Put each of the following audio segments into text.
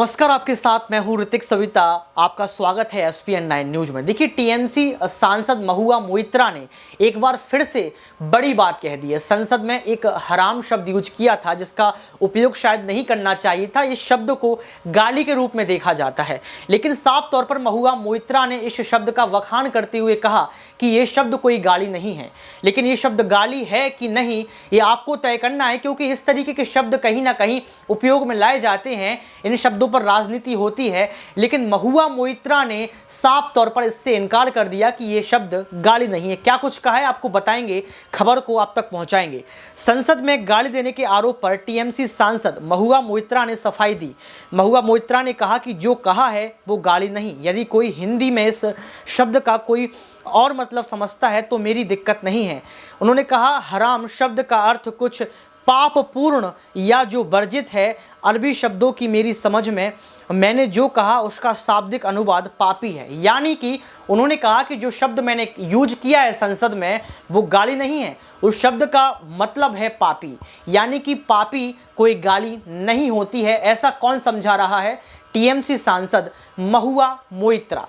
नमस्कार, आपके साथ मैं हूं ऋतिक सविता। आपका स्वागत है SPN9 न्यूज में। देखिए, टीएमसी सांसद महुआ मोइत्रा ने एक बार फिर से बड़ी बात कह दी है। संसद में एक हराम शब्द यूज किया था जिसका उपयोग शायद नहीं करना चाहिए था। इस शब्द को गाली के रूप में देखा जाता है, लेकिन साफ तौर पर महुआ मोइत्रा ने इस शब्द का वखान करते हुए कहा कि यह शब्द कोई गाली नहीं है। लेकिन यह शब्द गाली है कि नहीं, ये आपको तय करना है, क्योंकि इस तरीके के शब्द कहीं ना कहीं उपयोग में लाए जाते हैं। इन शब्दों पर राजनीति होती है, लेकिन महुआ मोइत्रा ने साफ तौर पर इससे इनकार कर दिया कि यह शब्द गाली नहीं है। क्या कुछ कहा है आपको बताएंगे, खबर को आप तक पहुंचाएंगे। संसद में गाली देने के आरोप पर टीएमसी सांसद महुआ मोइत्रा ने सफाई दी। महुआ मोइत्रा ने कहा कि जो कहा है वो गाली नहीं। यदि कोई हिंदी में इस शब्द का कोई और मतलब समझता है तो मेरी दिक्कत नहीं है। उन्होंने कहा, हराम शब्द का अर्थ कुछ पाप पूर्ण या जो वर्जित है। अरबी शब्दों की मेरी समझ में मैंने जो कहा उसका शाब्दिक अनुवाद पापी है। यानी कि उन्होंने कहा कि जो शब्द मैंने यूज किया है संसद में वो गाली नहीं है, उस शब्द का मतलब है पापी। यानी कि पापी कोई गाली नहीं होती है। ऐसा कौन समझा रहा है? टीएमसी सांसद महुआ मोइत्रा।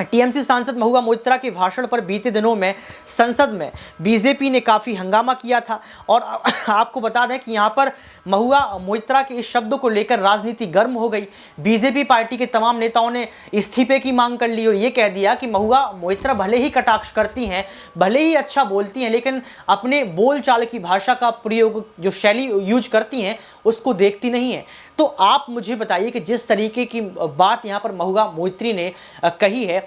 टीएमसी सांसद महुआ मोइत्रा के भाषण पर बीते दिनों में संसद में बीजेपी ने काफ़ी हंगामा किया था। और आपको बता दें कि यहाँ पर महुआ मोइत्रा के इस शब्द को लेकर राजनीति गर्म हो गई। बीजेपी पार्टी के तमाम नेताओं ने इस्तीफे की मांग कर ली और ये कह दिया कि महुआ मोइत्रा भले ही कटाक्ष करती हैं, भले ही अच्छा बोलती हैं, लेकिन अपने बोलचाल की भाषा का प्रयोग, जो शैली यूज करती हैं, उसको देखती नहीं है। तो आप मुझे बताइए कि जिस तरीके की बात यहाँ पर महुआ मोइत्री ने कही है,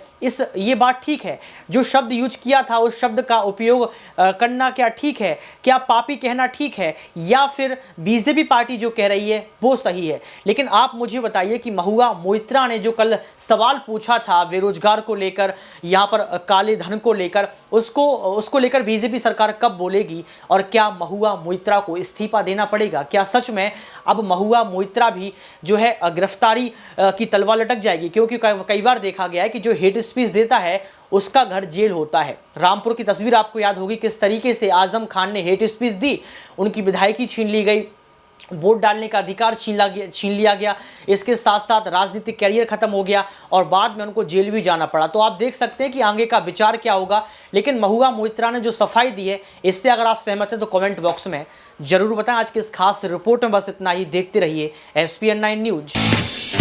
ये बात ठीक है? जो शब्द यूज किया था उस शब्द का उपयोग करना क्या ठीक है? क्या पापी कहना ठीक है, या फिर बीजेपी पार्टी जो कह रही है वो सही है? लेकिन आप मुझे बताइए कि महुआ मोइत्रा ने जो कल सवाल पूछा था बेरोजगार को लेकर, यहाँ पर काले धन को लेकर, उसको लेकर बीजेपी सरकार कब बोलेगी? और क्या महुआ मोइत्रा को इस्तीफा देना पड़ेगा? क्या सच में अब महुआ मोइत्रा भी जो है गिरफ्तारी की तलवार लटक जाएगी? क्योंकि कई बार देखा गया है कि जो हेट स्पीच देता है उसका घर जेल होता है। रामपुर की तस्वीर आपको याद होगी, किस तरीके से आजम खान ने हेट स्पीच दी, उनकी विधायकी छीन ली गई, वोट डालने का अधिकार छीन लिया गया, इसके साथ साथ राजनीतिक कैरियर खत्म हो गया और बाद में उनको जेल भी जाना पड़ा। तो आप देख सकते हैं कि आगे का विचार क्या होगा। लेकिन महुआ मोइत्रा ने जो सफाई दी है, इससे अगर आप सहमत हैं तो कमेंट बॉक्स में जरूर बताएं। आज की इस खास रिपोर्ट में बस इतना ही। देखते रहिए SPN9 न्यूज।